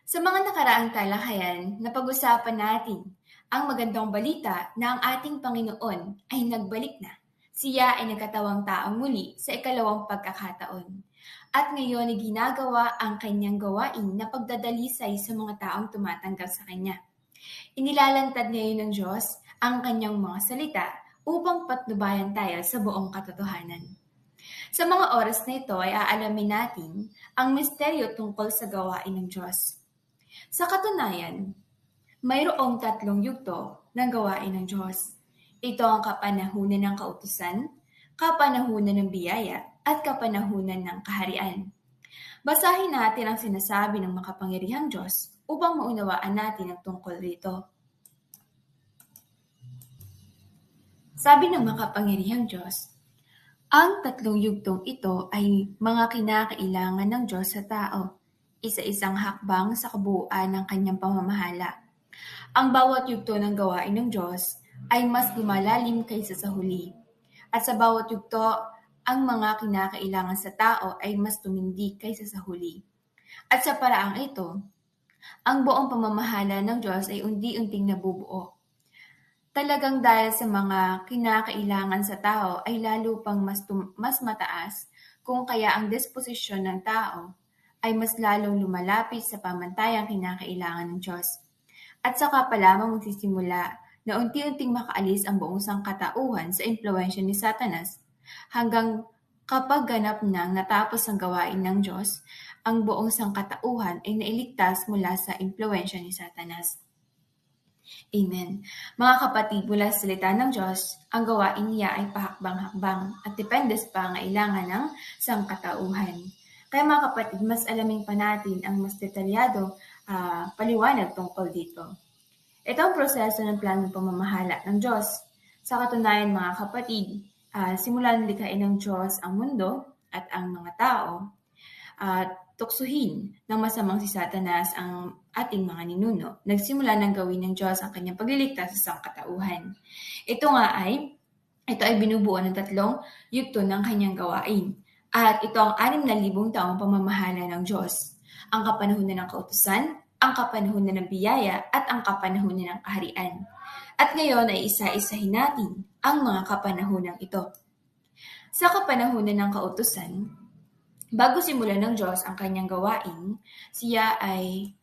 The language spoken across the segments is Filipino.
Sa mga nakaraang talakayan, napag-usapan natin ang magandang balita na ang ating Panginoon ay nagbalik na. Siya ay nagkatawang taong muli sa ikalawang pagkakataon. At ngayon ay ginagawa ang kanyang gawain na pagdadalisay sa mga taong tumatanggap sa kanya. Inilalantad ngayon ng Diyos ang kanyang mga salita upang patnubayan tayo sa buong katotohanan. Sa mga oras na ito ay aalamin natin ang misteryo tungkol sa gawain ng Diyos. Sa katunayan, mayroong tatlong yugto ng gawain ng Diyos. Ito ang kapanahunan ng kautusan, kapanahunan ng biyaya, at kapanahunan ng kaharian. Basahin natin ang sinasabi ng makapangyarihang Diyos upang maunawaan natin ang tungkol rito. Sabi ng makapangyarihang Diyos, ang tatlong yugtong ito ay mga kinakailangan ng Diyos sa tao, isa-isang hakbang sa kabuuan ng kanyang pamamahala. Ang bawat yugto ng gawain ng Diyos ay mas lumalalim kaysa sa huli. At sa bawat yugto, ang mga kinakailangan sa tao ay mas tumindi kaysa sa huli. At sa paraang ito, ang buong pamamahala ng Diyos ay unti-unting nabubuo. Talagang dahil sa mga kinakailangan sa tao ay lalo pang mas mataas, kung kaya ang disposisyon ng tao ay mas lalong lumalapit sa pamantayang kinakailangan ng Diyos. At saka pa lamang magsisimula na unti-unting makaalis ang buong sangkatauhan sa impluwensya ni Satanas hanggang kapag ganap nang natapos ang gawain ng Diyos, ang buong sangkatauhan ay nailigtas mula sa impluwensya ni Satanas. Amen. Mga kapatid, mula sa salita ng Diyos, ang gawain niya ay pahakbang-hakbang at depende sa pangailangan ng sangkatauhan. Kaya mga kapatid, mas alamin pa natin ang mas detalyado paliwanag tungkol dito. Ito ang proseso ng planong pamamahala ng Diyos. Sa katunayan mga kapatid, simula ng likhain ng Diyos ang mundo at ang mga tao, tuksuhin ng masamang si Satanas ang ating mga ninuno. Nagsimula ng gawin ng Diyos ang kanyang pagliligtas sa sangkatauhan. Ito ay binubuo ng tatlong yugto ng kanyang gawain. At ito ang 6,000 taong pamamahala ng Diyos. Ang kapanahunan ng kautusan, ang kapanahunan ng biyaya, at ang kapanahunan ng kaharian. At ngayon ay isa-isahin natin ang mga kapanahunang ito. Sa kapanahunan ng kautusan, bago simulan ng Diyos ang kanyang gawain, siya ay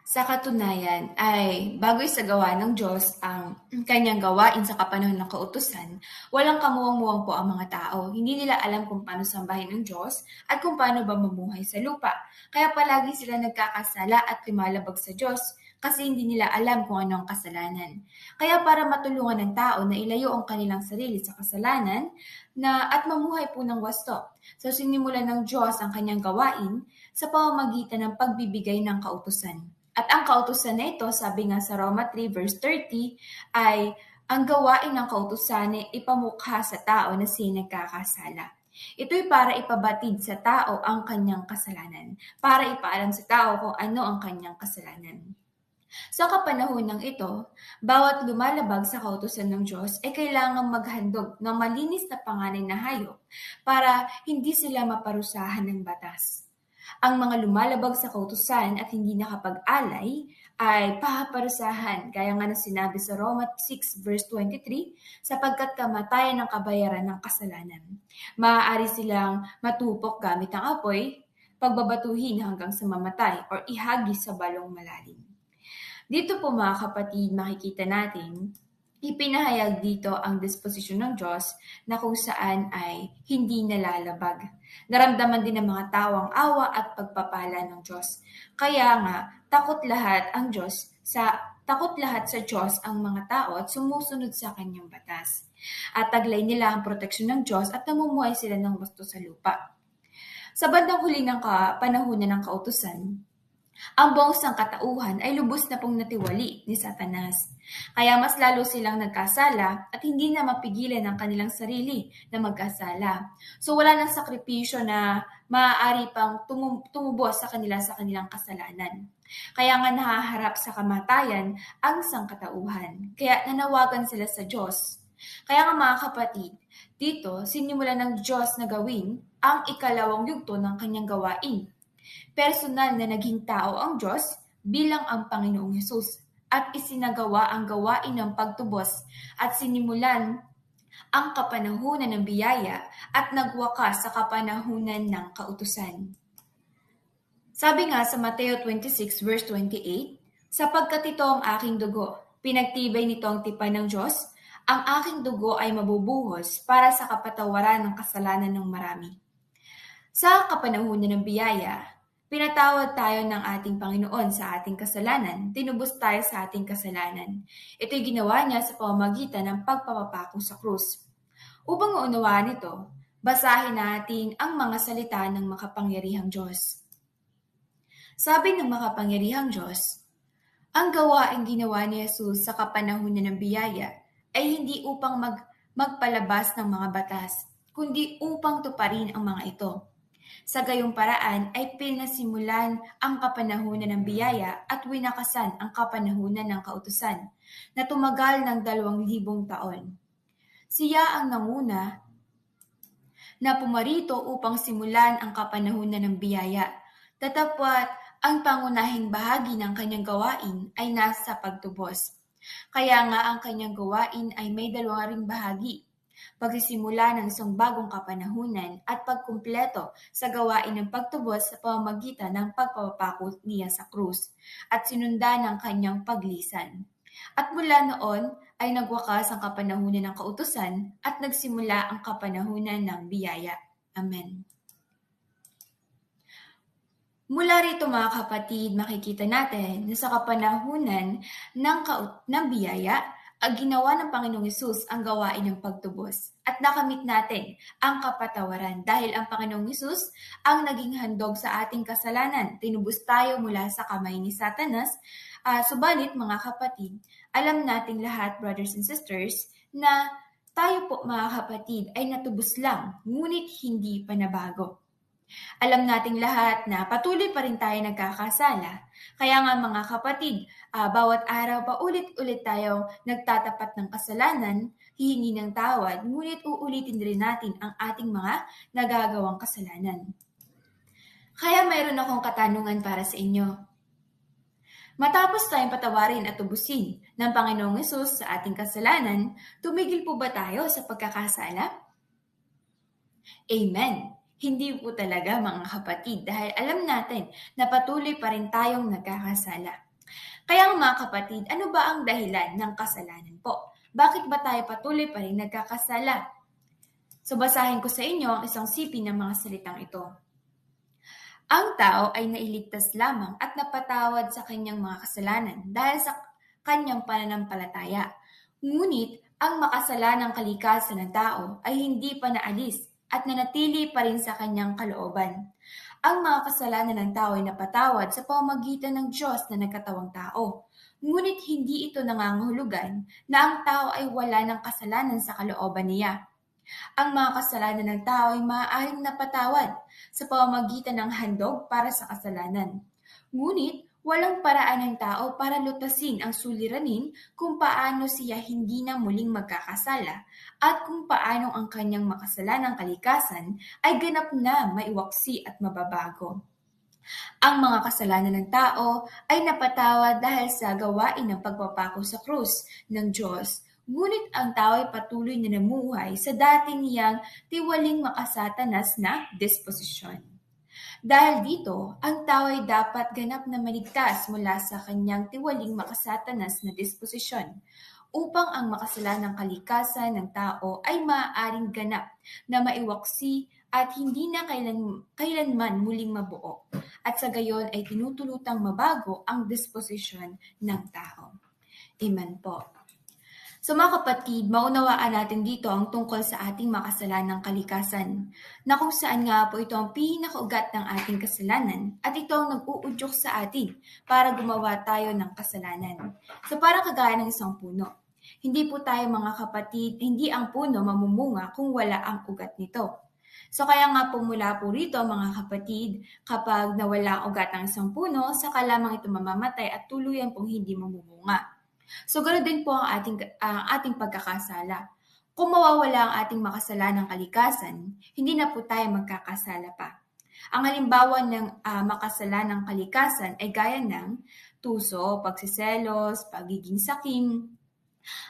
sa katunayan ay bago isagawa ng Diyos ang kanyang gawain sa kapanahon ng kautusan, walang kamuwang-muwang po ang mga tao. Hindi nila alam kung paano sambahin ng Diyos at kung paano ba mamuhay sa lupa. Kaya palagi sila nagkakasala at lumalabag sa Diyos kasi hindi nila alam kung ano ang kasalanan. Kaya para matulungan ng tao na ilayo ang kanilang sarili sa kasalanan at mamuhay po ng wasto. So sinimulan ng Diyos ang kanyang gawain sa pamamagitan ng pagbibigay ng kautusan. At ang kautusan na ito, sabi nga sa Roma 3 verse 30, ay ang gawain ng kautusan ay ipamukha sa tao na siya nagkakasala. Ito'y para ipabatid sa tao ang kanyang kasalanan, para ipaalam sa tao kung ano ang kanyang kasalanan. Sa kapanahonang ito, bawat lumalabag sa kautusan ng Diyos ay kailangang maghandog ng malinis na panganay na hayop para hindi sila maparusahan ng batas. Ang mga lumalabag sa kautusan at hindi nakapag-alay ay paparusahan, gaya nga na sinabi sa Roma 6 verse 23, sapagkat kamatayan ang kabayaran ng kasalanan. Maaari silang matupok gamit ang apoy, pagbabatuhin hanggang sa mamatay or ihagis sa balong malalim. Dito po mga kapatid, makikita natin, ipinahayag dito ang disposisyon ng Diyos na kung saan ay hindi nalalabag. Naramdaman din ng mga tao ang awa at pagpapala ng Diyos. Kaya nga, takot lahat sa Diyos ang mga tao at sumusunod sa kanyang batas. At taglay nila ang proteksyon ng Diyos at namumuhay sila ng wasto sa lupa. Sa bandang huli ng panahunan ng kautusan, ang buong sangkatauhan ay lubos na pong natiwali ni Satanas. Kaya mas lalo silang nagkasala at hindi na mapigilan ang kanilang sarili na magkasala. So wala nang sakripisyo na maaari pang tumubos sa kanilang kasalanan. Kaya nga nahaharap sa kamatayan ang sangkatauhan. Kaya nanawagan sila sa Diyos. Kaya nga mga kapatid, dito sinimulan ng Diyos na gawin ang ikalawang yugto ng kanyang gawain. Personal na naging tao ang Diyos bilang ang Panginoong Hesus at isinagawa ang gawain ng pagtubos at sinimulan ang kapanahunan ng biyaya at nagwakas sa kapanahunan ng kautusan. Sabi nga sa Mateo 26 verse 28, sapagkat ito ang aking dugo, pinagtibay nito ang tipan ng Diyos, ang aking dugo ay mabubuhos para sa kapatawaran ng kasalanan ng marami. Sa kapanahunan ng biyaya, pinatawad tayo ng ating Panginoon sa ating kasalanan, tinubos tayo sa ating kasalanan. Ito'y ginawa niya sa pamamagitan ng pagpapapako sa krus. Upang maunawaan ito, basahin natin ang mga salita ng makapangyarihang Diyos. Sabi ng makapangyarihang Diyos, ang gawaing ginawa ni Jesus sa kapanahunan ng biyaya ay hindi upang magpalabas ng mga batas, kundi upang tuparin ang mga ito. Sa gayong paraan ay pinasimulan ang kapanahunan ng biyaya at winakasan ang kapanahunan ng kautusan na tumagal ng 2,000 taon. Siya ang nanguna na pumarito upang simulan ang kapanahunan ng biyaya. Tatapwat ang pangunahing bahagi ng kanyang gawain ay nasa pagtubos. Kaya nga ang kanyang gawain ay may 2 ring bahagi. Pagsisimula ng isang bagong kapanahunan at pagkumpleto sa gawain ng pagtubos sa pamamagitan ng pagpapako niya sa krus at sinundan ng kanyang paglisan. At mula noon ay nagwakas ang kapanahunan ng kautusan at nagsimula ang kapanahunan ng biyaya. Amen. Mula rito mga kapatid, makikita natin na sa kapanahunan ng biyaya, ang ginawa ng Panginoong Hesus ang gawain ng pagtubos at nakamit natin ang kapatawaran dahil ang Panginoong Hesus ang naging handog sa ating kasalanan. Tinubos tayo mula sa kamay ni Satanas. Subalit mga kapatid, alam nating lahat, brothers and sisters, na tayo po mga kapatid ay natubos lang, ngunit hindi pa nabago. Alam nating lahat na patuloy pa rin tayo nagkakasala. Kaya nga mga kapatid, bawat araw pa ulit-ulit tayo nagtatapat ng kasalanan, hihingi ng tawad, ngunit uulitin rin natin ang ating mga nagagawang kasalanan. Kaya mayroon akong katanungan para sa inyo. Matapos tayong patawarin at tubusin ng Panginoong Hesus sa ating kasalanan, tumigil po ba tayo sa pagkakasala? Amen! Hindi po talaga mga kapatid dahil alam natin na patuloy pa rin tayong nagkakasala. Kaya mga kapatid, ano ba ang dahilan ng kasalanan po? Bakit ba tayo patuloy pa rin nagkakasala? So basahin ko sa inyo ang isang sipi ng mga salitang ito. Ang tao ay nailigtas lamang at napatawad sa kanyang mga kasalanan dahil sa kanyang pananampalataya. Ngunit ang makasalanang kalikasan ng tao ay hindi pa naalis at nanatili pa rin sa kanyang kalooban. Ang mga kasalanan ng tao ay napatawad sa pamamagitan ng Diyos na nagkatawang tao. Ngunit hindi ito nangangahulugan na ang tao ay wala ng kasalanan sa kalooban niya. Ang mga kasalanan ng tao ay maaaring napatawad sa pamamagitan ng handog para sa kasalanan. Ngunit walang paraan ng tao para lutasin ang suliranin kung paano siya hindi na muling magkakasala at kung paano ang kanyang makasalanang kalikasan ay ganap na maiwaksi at mababago. Ang mga kasalanan ng tao ay napatawad dahil sa gawain ng pagpapako sa krus ng Diyos. Ngunit ang tao ay patuloy na namuhay sa dati niyang tiwaling makasatanas na disposisyon. Dahil dito, ang tao ay dapat ganap na maligtas mula sa kanyang tiwaling makasatanas na disposisyon upang ang makasalanang kalikasan ng tao ay maaaring ganap na maiwaksi at hindi na kailanman muling mabuo at sa gayon ay tinutulutang mabago ang disposisyon ng tao. Amen po. So mga kapatid, maunawaan natin dito ang tungkol sa ating makasalanang kalikasan, na kung saan nga po ito ang pinakaugat ng ating kasalanan at ito ang nag-uudyok sa atin para gumawa tayo ng kasalanan. So parang kagaya ng isang puno. Hindi po tayo mga kapatid, hindi ang puno mamumunga kung wala ang ugat nito. So kaya nga po mula po rito mga kapatid, kapag nawala ang ugat ng isang puno, saka lamang ito mamamatay at tuluyan pong hindi mamumunga. So ganoon din po ang ating pagkakasala. Kung mawawala ang ating makasalanang kalikasan, hindi na po tayo magkakasala pa. Ang halimbawa ng makasalanang kalikasan ay gaya ng tuso, pagsiselos, pagiging sakim,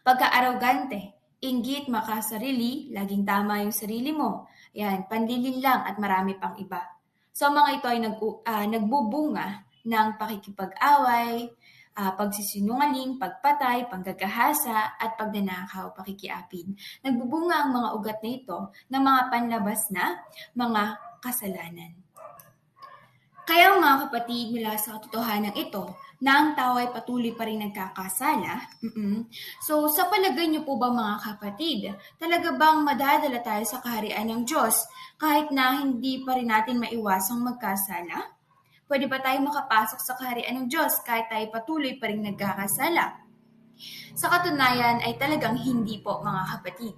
pagka-arogante, inggit, makasarili, laging tama yung sarili mo, yan, panlilinlang at marami pang iba. So mga ito ay nagbubunga ng pakikipag-away, pagsisinungaling, pagpatay, panggagahasa, at pagnanakaw, pakikiapid. Nagbubunga ang mga ugat na ito ng mga panlabas na mga kasalanan. Kaya mga kapatid, mula sa katotohanan ito, na ang tao ay patuloy pa rin nagkakasala. So sa palagay niyo po ba mga kapatid, talaga bang madadala tayo sa kaharian ng Diyos kahit na hindi pa rin natin maiwasang magkasala? Pwede ba tayo makapasok sa kaharian ng Diyos kahit tayo patuloy pa rin nagkakasala? Sa katunayan ay talagang hindi po mga kapatid.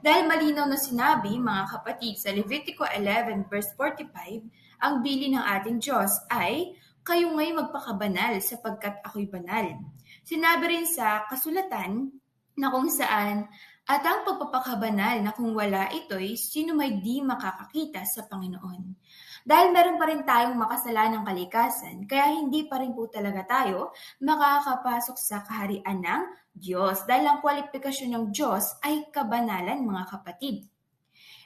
Dahil malinaw na sinabi, mga kapatid, sa Levitico 11 verse 45, ang bilin ng ating Diyos ay, kayo ngay magpakabanal sapagkat ako'y banal. Sinabi rin sa kasulatan na kung saan, at ang pagpapakabanal na kung wala ito'y sino may di makakakita sa Panginoon. Dahil meron pa rin tayong makasalanang kalikasan, kaya hindi pa rin po talaga tayo makakapasok sa kaharian ng Diyos dahil ang kwalifikasyon ng Diyos ay kabanalan, mga kapatid.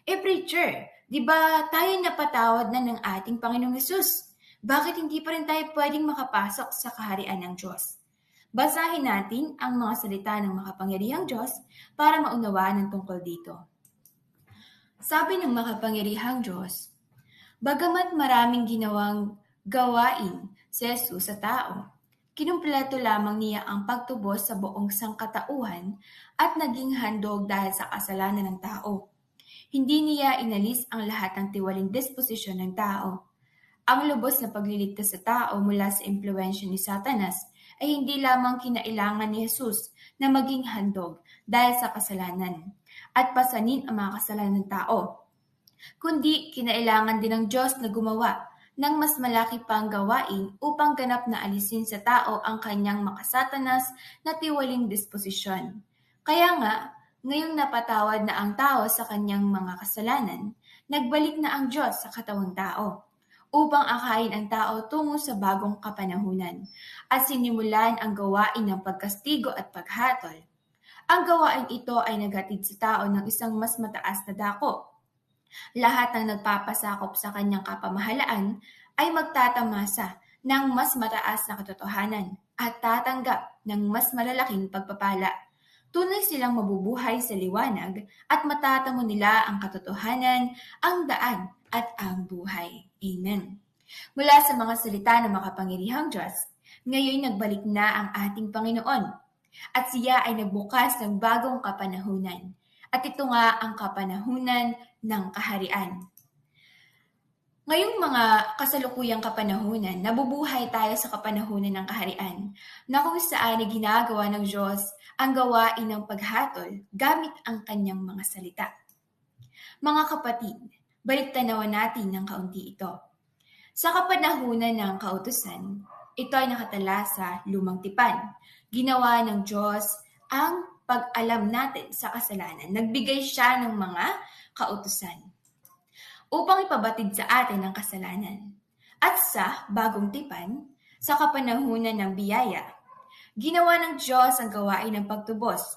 Preacher, di ba tayo napatawad na ng ating Panginoong Hesus? Bakit hindi pa rin tayo pwedeng makapasok sa kaharian ng Diyos? Basahin natin ang mga salita ng makapangyarihang Diyos para maunawaan ang tungkol dito. Sabi ng makapangyarihang Diyos, bagamat maraming ginawang gawain si Jesus sa tao, kinumpleto lamang niya ang pagtubos sa buong sangkatauhan at naging handog dahil sa kasalanan ng tao. Hindi niya inalis ang lahat ng tiwaling disposisyon ng tao. Ang lubos na pagliligtas sa tao mula sa impluwensya ni Satanas ay hindi lamang kinailangan ni Jesus na maging handog dahil sa kasalanan at pasanin ang mga kasalanan ng tao, kundi kinailangan din ng Diyos na gumawa ng mas malaki pang gawain upang ganap na alisin sa tao ang kanyang makasatanas na tiwaling disposisyon. Kaya nga, ngayong napatawad na ang tao sa kanyang mga kasalanan, nagbalik na ang Diyos sa katawang tao upang akayin ang tao tungo sa bagong kapanahunan at sinimulan ang gawain ng pagkastigo at paghatol. Ang gawain ito ay naghatid sa tao ng isang mas mataas na dako. Lahat ng nagpapasakop sa kanyang kapamahalaan ay magtatamasa ng mas mataas na katotohanan at tatanggap ng mas malalaking pagpapala. Tunay silang mabubuhay sa liwanag at matatamo nila ang katotohanan, ang daan at ang buhay. Amen. Mula sa mga salita ng makapangyarihang Diyos, ngayon nagbalik na ang ating Panginoon at siya ay nagbukas ng bagong kapanahunan. At ito nga ang kapanahunan ng kaharian. Ngayong mga kasalukuyang kapanahunan, nabubuhay tayo sa kapanahunan ng kaharian na kung saan ay ginagawa ng Diyos ang gawain ng paghatol gamit ang kanyang mga salita. Mga kapatid, balik-tanawan natin ng kaunti ito. Sa kapanahunan ng kautusan, ito ay nakatala sa Lumang Tipan. Ginawa ng Diyos ang pag-alam natin sa kasalanan. Nagbigay siya ng mga kautusan upang ipabatid sa atin ang kasalanan. At sa Bagong Tipan, sa kapanahunan ng biyaya, ginawa ng Diyos ang gawain ng pagtubos